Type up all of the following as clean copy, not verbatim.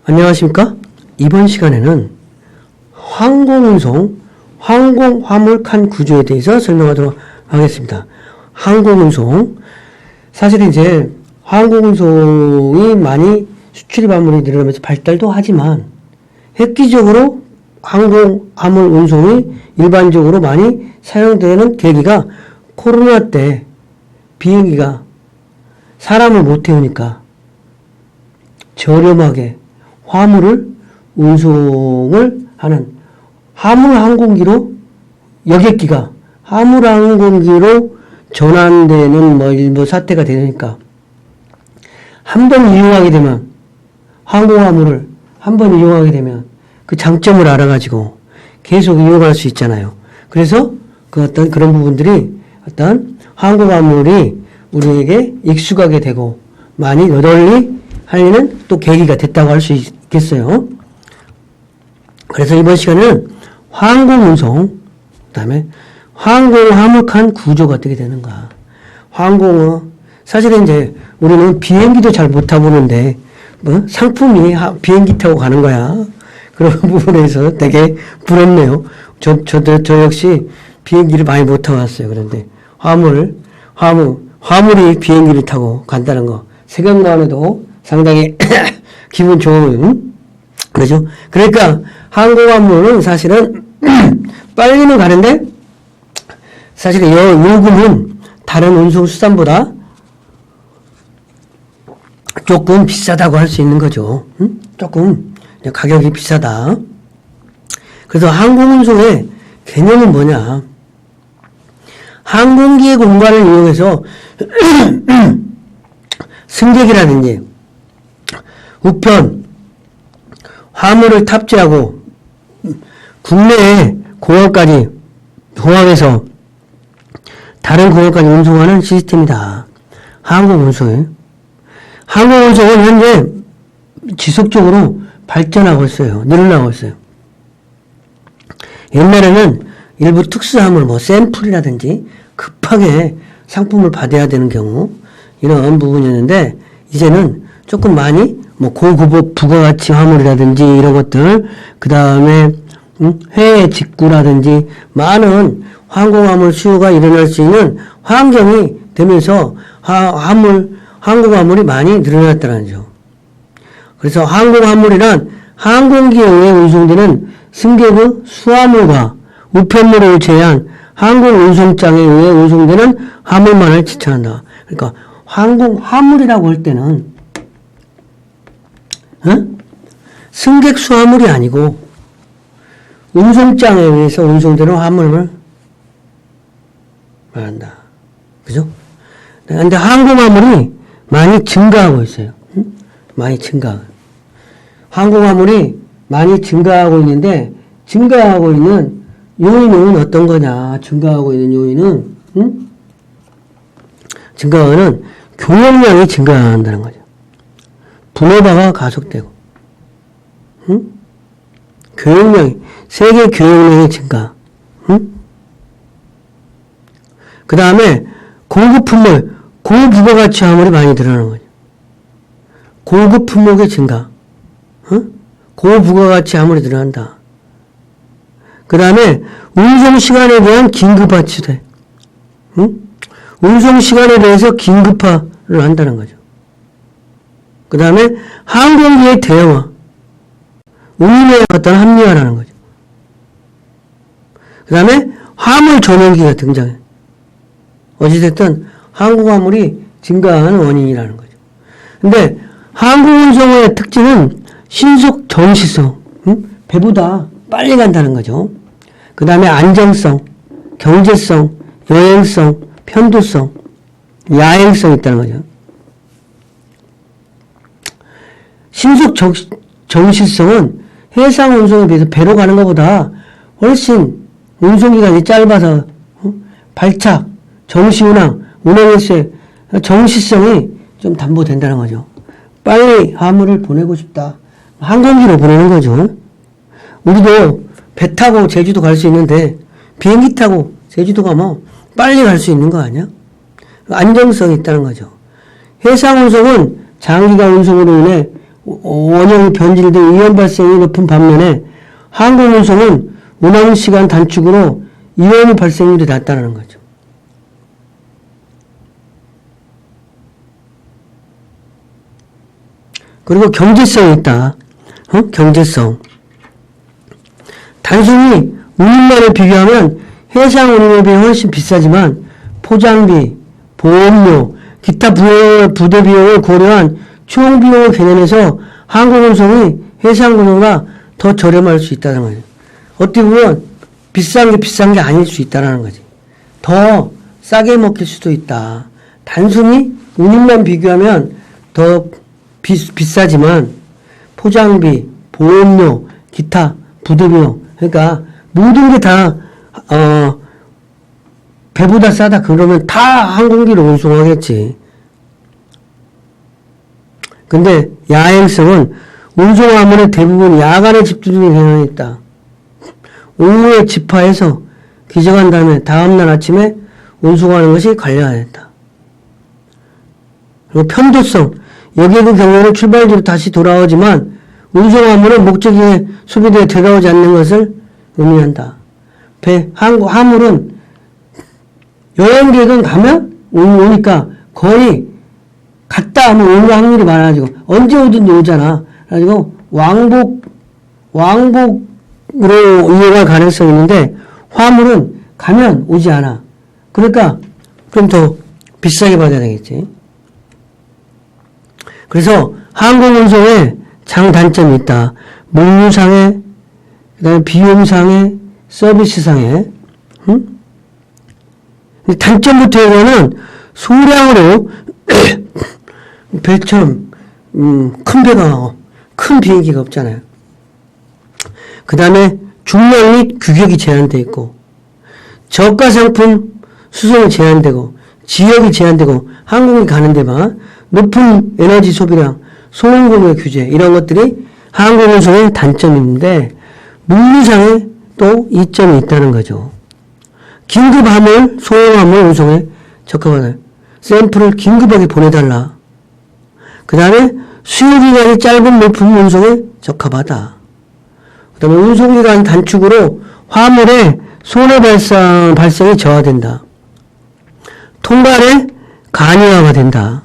안녕하십니까? 이번 시간에는 항공운송, 항공화물 구조에 대해서 설명하도록 하겠습니다. 항공운송. 사실 이제 항공운송이 많이 수출입 화물이 늘어나면서 발달도 하지만 획기적으로 항공화물 운송이 일반적으로 많이 사용되는 계기가 코로나 때 비행기가 사람을 못 태우니까 저렴하게 화물을 운송을 하는 화물 항공기로 여객기가 화물 항공기로 전환되는 일부 사태가 되니까 한 번 이용하게 되면 항공화물을 한 번 이용하게 되면 그 장점을 알아가지고 계속 이용할 수 있잖아요. 그래서 그 어떤 그런 부분들이 어떤 항공화물이 우리에게 익숙하게 되고 많이 널리 하려는 또 계기가 됐다고 할 수 있겠어요. 그래서 이번 시간에는 항공운송, 그 다음에 항공화물칸 구조가 어떻게 되는가. 사실은 이제 우리는 비행기도 잘 못 타보는데, 상품이 비행기 타고 가는 거야. 그런 부분에서 되게 부럽네요. 저 역시 비행기를 많이 못 타봤어요. 그런데 화물이 비행기를 타고 간다는 거. 생각만 해도 상당히 기분 좋은, 그렇죠? 그러니까 항공화물은 사실은 빨리는 가는데 사실 요금은 다른 운송수단보다 조금 비싸다고 할 수 있는 거죠. 조금 가격이 비싸다. 그래서 항공운송의 개념은 뭐냐? 항공기의 공간을 이용해서 승객이라든지 우편, 화물을 탑재하고 국내에 공항에서 다른 공항까지 운송하는 시스템이다. 항공운송은 현재 지속적으로 발전하고 있어요. 늘어나고 있어요. 옛날에는 일부 특수화물, 샘플이라든지 급하게 상품을 받아야 되는 경우 이런 부분이었는데 이제는 조금 많이 고급 부가가치 화물이라든지 이런 것들, 그 다음에 해외 직구라든지 많은 항공화물 수요가 일어날 수 있는 환경이 되면서 항공화물이 많이 늘어났다는 거죠. 그래서 항공화물이란 항공기에 의해 운송되는 승객의 수화물과 우편물을 제외한 항공운송장에 의해 운송되는 화물만을 지칭한다. 그러니까 화물이라고 할 때는 승객 수화물이 아니고 운송장에 의해서 운송되는 화물을 말한다. 그죠? 근데 항공화물이 많이 증가하고 있어요. 많이 항공화물이 많이 증가하고 있는데, 증가하고 있는 요인은 어떤 거냐? 증가하고 있는 요인은, 증가하는 교역량이 증가한다는 거죠. 분해화가 가속되고, 세계 교역량의 증가, 그 다음에 고급 품목, 고부가가치 화물이 많이 늘어나는 거죠. 고급 품목의 증가, 고부가가치 화물이 늘어난다. 그 다음에 운송시간에 대한 긴급화치대, 운송시간에 대해서 긴급화를 한다는 거죠. 그 다음에 항공기의 대형화, 운임의 어떤 합리화라는 거죠. 그 다음에 화물 전용기가 등장해. 어찌됐든 항공화물이 증가하는 원인이라는 거죠. 근데 항공운송의 특징은 신속 정시성, 배보다 빨리 간다는 거죠. 그 다음에 안정성, 경제성, 여행성, 편도성, 야행성이 있다는 거죠. 신속 정시성은 해상 운송에 비해서 배로 가는 것보다 훨씬 운송기간이 짧아서 발착, 정시운항, 운항일수의 정시성이 좀 담보된다는 거죠. 빨리 화물을 보내고 싶다. 항공기로 보내는 거죠. 우리도 배 타고 제주도 갈 수 있는데 비행기 타고 제주도 가면 빨리 갈 수 있는 거 아니야? 안정성이 있다는 거죠. 해상 운송은 장기간 운송으로 인해 원형 변질 등 위험 발생이 높은 반면에 항공운송은 운항시간 단축으로 위험 발생률이 낮다는 거죠. 그리고 경제성이 있다. 경제성. 단순히 운임만을 비교하면 해상 운임에 비해 훨씬 비싸지만 포장비, 보험료, 기타 부대 비용을 고려한 총 비용을 개념해서 항공운송이 해상운송보다 더 저렴할 수 있다는 거죠. 어떻게 보면 비싼 게 아닐 수 있다는 거지. 더 싸게 먹힐 수도 있다. 단순히 운임만 비교하면 더 비싸지만 포장비, 보험료, 기타 부대 비용, 그러니까 모든 게 다 배보다 싸다 그러면 다 항공기로 운송하겠지. 근데 야행성은 운송화물의 대부분 야간에 집중되는 경향이 있다. 오후에 집하해서 기적한 다음에 다음날 아침에 운송하는 것이 관리하였다. 그리고 편도성, 여객의 경우에는 출발 뒤로 다시 돌아오지만 운송화물은 목적지에 소비되어 되돌아오지 않는 것을 의미한다. 화물은 여행객은 가면 오니까 거의 갔다 하면 오는 확률이 많아지고 언제 오든지 오잖아. 그래가지고 왕복으로 이용할 가능성이 있는데 화물은 가면 오지 않아. 그러니까 좀 더 비싸게 받아야 되겠지. 그래서 항공운송에 장단점이 있다. 물류상에, 그 다음에 비용상에, 서비스상에. 단점부터 해보면 소량으로 배처럼 큰 배가 큰 비행기가 없잖아요. 그 다음에 중량 및 규격이 제한되어 있고 저가 상품 수송이 제한되고 지역이 제한되고 항공이 가는 데만 높은 에너지 소비량, 소음공해 규제 이런 것들이 항공운송의 단점인데 물류상에 또 이점이 있다는 거죠. 긴급 화물, 소형 화물 운송에 적합하다. 샘플을 긴급하게 보내달라. 그 다음에 수요기간이 짧은 물품 운송에 적합하다. 그 다음에 운송기간 단축으로 화물의 손해 발생이 저하된다. 통발의 간이화가 된다.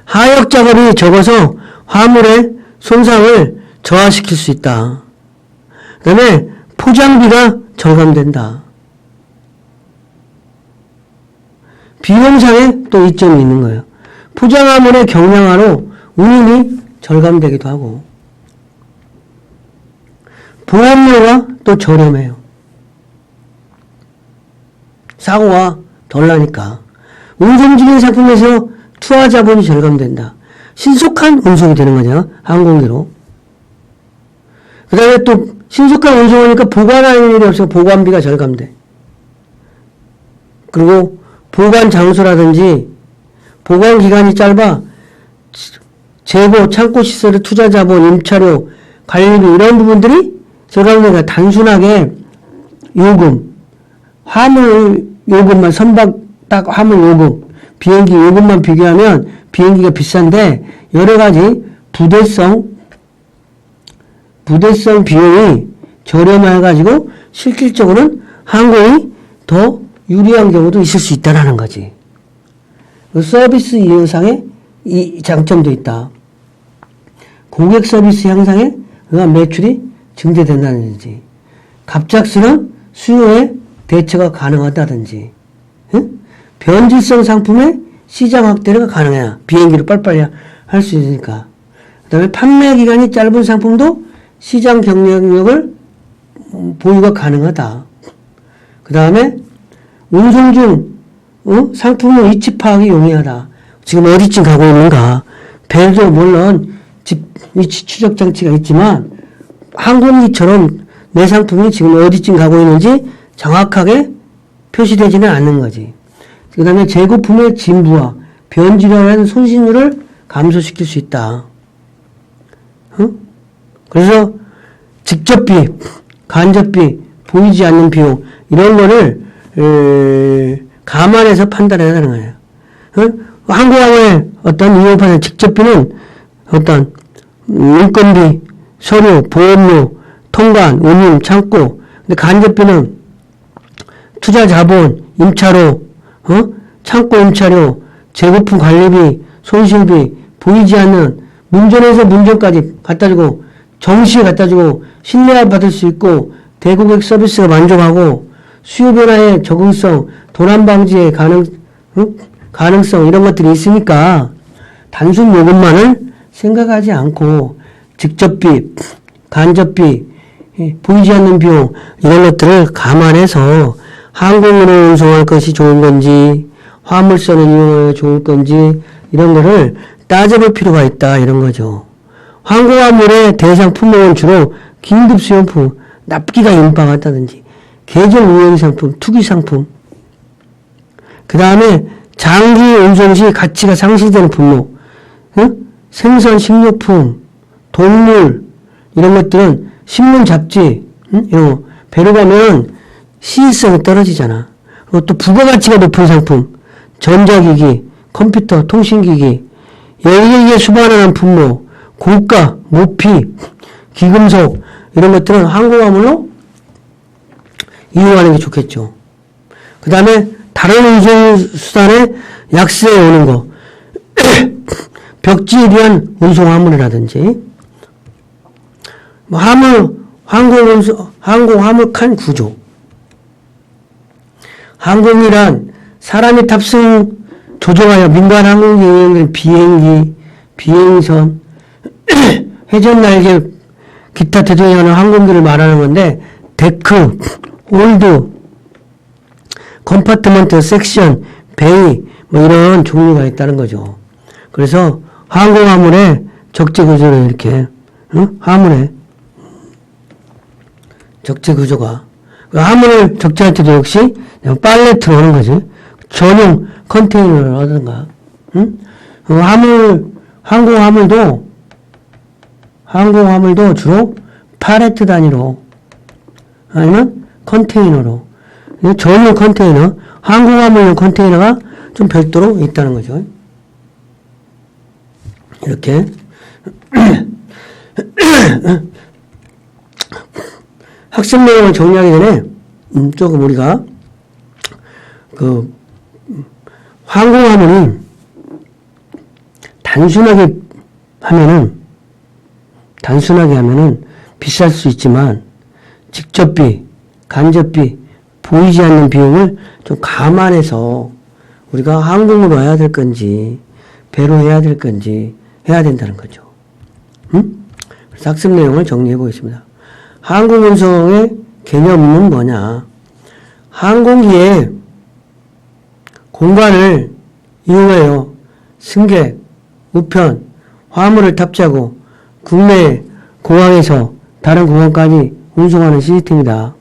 하역 작업이 적어서 화물의 손상을 저하시킬 수 있다. 그 다음에 포장비가 절감된다. 비용상에 또 이점이 있는 거예요. 포장화물의 경량화로 운임이 절감되기도 하고 보험료가 또 저렴해요. 사고가 덜 나니까. 운송 중인 상품에서 투하 자본이 절감된다. 신속한 운송이 되는 거죠. 항공기로. 그 다음에 또 신속한 운송하니까 보관하는 일이 없어서 보관비가 절감돼. 그리고 보관 장소라든지 보관 기간이 짧아 재고, 창고 시설의 투자 자본, 임차료, 관리비 이런 부분들이 절감되니까 단순하게 요금, 화물 요금만 선박 딱 화물 요금, 비행기 요금만 비교하면 비행기가 비싼데 여러 가지 부대성 비용이 저렴해가지고 실질적으로는 항공이 더 유리한 경우도 있을 수 있다는 거지. 서비스 이용상의 이 장점도 있다. 고객 서비스 향상에 의한 매출이 증대된다든지, 갑작스런 수요에 대처가 가능하다든지, 변질성 상품의 시장 확대가 가능해야 비행기를 빨리빨리 할 수 있으니까. 그 다음에 판매 기간이 짧은 상품도 시장 경쟁력을 보유가 가능하다. 그 다음에 운송 중 상품의 위치 파악이 용이하다. 지금 어디쯤 가고 있는가. 배도 물론 위치 추적 장치가 있지만 항공기처럼 내 상품이 지금 어디쯤 가고 있는지 정확하게 표시되지는 않는 거지. 그 다음에 재고품의 진부와 변질화라는 손실률을 감소시킬 수 있다. 그래서 직접비, 간접비, 보이지 않는 비용 이런 거를 감안해서 판단해야 하는 거예요. 항공항의 어떤 이용판의 직접비는 어떤 인건비, 서류, 보험료, 통관, 운임, 창고. 근데 간접비는 투자 자본, 임차료, 창고 임차료, 재고품 관리비, 손실비, 보이지 않는 문전에서 문전까지 갖다 주고 정시에 갖다 주고 신뢰를 받을 수 있고 대고객 서비스가 만족하고 수요 변화의 적응성, 도난 방지의 가능성 이런 것들이 있으니까 단순 요금만을 생각하지 않고 직접비, 간접비, 보이지 않는 비용 이런 것들을 감안해서 항공으로 운송할 것이 좋은 건지 화물선을 이용하여 좋을 건지 이런 거를 따져볼 필요가 있다 이런 거죠. 항공화물의 대상 품목은 주로 긴급 수용품, 납기가 임박한다든지 계절 유행 상품, 투기 상품. 그 다음에 장기 운송 시 가치가 상실되는 품목, 생선, 식료품, 동물 이런 것들은 신문, 잡지 이런 거 배로 가면 시의성이 떨어지잖아. 그리고 또 부가가치가 높은 상품, 전자기기, 컴퓨터, 통신기기, 여기에 수반하는 품목, 고가, 모피, 기금속 이런 것들은 항공화물로 이용하는 게 좋겠죠. 그 다음에 다른 운송수단에 약세에 오는 거 벽지에 대한 운송화물이라든지 뭐 항공화물 칸 구조 항공이란 사람이 탑승 조종하여 민간 항공기 운영되는 비행기, 비행선, 회전 날개, 기타 대동하는 항공기를 말하는 건데 데크, 홀드, 컴파트먼트, 섹션, 베이 뭐 이런 종류가 있다는 거죠. 그래서 항공화물의 적재 구조를 이렇게 화물의 적재 구조가 화물을 적재할 때도 역시 팔레트로 하는 거지. 전용 컨테이너를 하든가. 항공화물도 주로 팔레트 단위로 아니면 컨테이너로 전용 컨테이너, 항공화물용 컨테이너가 좀 별도로 있다는 거죠. 이렇게 학습 내용을 정리하기 전에 조금 우리가 항공화물이 단순하게 하면은 비쌀 수 있지만 직접비, 간접비, 보이지 않는 비용을 좀 감안해서 우리가 항공으로 해야 될 건지 배로 해야 될 건지 해야 된다는 거죠. 그래서 학습 내용을 정리해 보겠습니다. 항공운송의 개념은 뭐냐? 항공기에 공간을 이용하여 승객, 우편, 화물을 탑재하고 국내 공항에서 다른 공항까지 운송하는 시스템이다.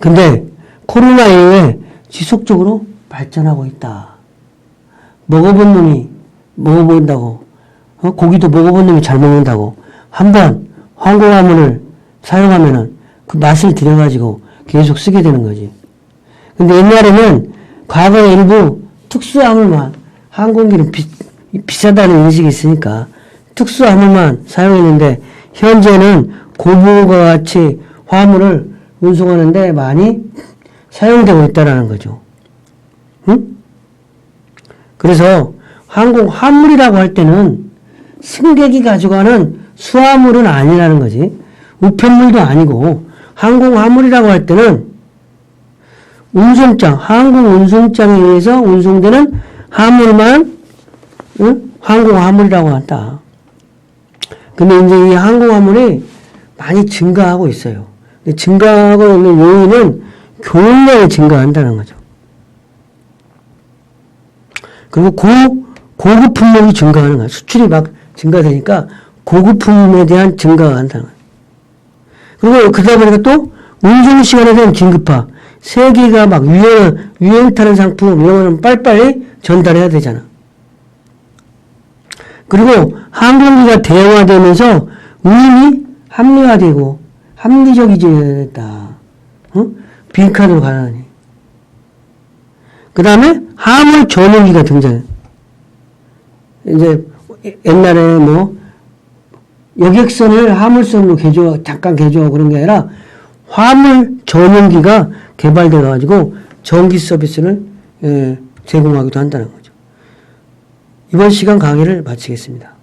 근데 코로나 이후에 지속적으로 발전하고 있다. 먹어본 놈이 먹어본다고, 고기도 먹어본 놈이 잘 먹는다고 한번 항공화물을 사용하면은 그 맛을 들여가지고 계속 쓰게 되는 거지. 근데 옛날에는 과거에 일부 특수화물만 항공기는 비싸다는 인식이 있으니까 특수화물만 사용했는데 현재는 고부가 같이 화물을 운송하는데 많이 사용되고 있다는 거죠. 그래서 항공화물이라고 할 때는 승객이 가져가는 수화물은 아니라는 거지. 우편물도 아니고 항공화물이라고 할 때는 운송장, 항공운송장에 의해서 운송되는 화물만 항공화물이라고 한다. 근데 이제 이 항공화물이 많이 증가하고 있어요. 근데 증가하고 있는 요인은 교역량이 증가한다는 거죠. 그리고 고급 품목이 증가하는 거야. 수출이 막 증가되니까 고급 품에 대한 증가가 한다는 거야. 그리고 그러다 보니까 또 운송 시간에 대한 긴급화. 세계가 막 유행 타는 상품 이런 거는 빨리빨리 전달해야 되잖아. 그리고 항공기가 대형화되면서 운임이 합리화되고 합리적이졌다. 빈칸으로 가라니. 그 다음에 화물 전용기가 등장해. 이제 옛날에 뭐 여객선을 화물선으로 잠깐 개조하고 그런 게 아니라 화물 전용기가 개발돼 가지고 전기 서비스를 제공하기도 한다는 거죠. 이번 시간 강의를 마치겠습니다.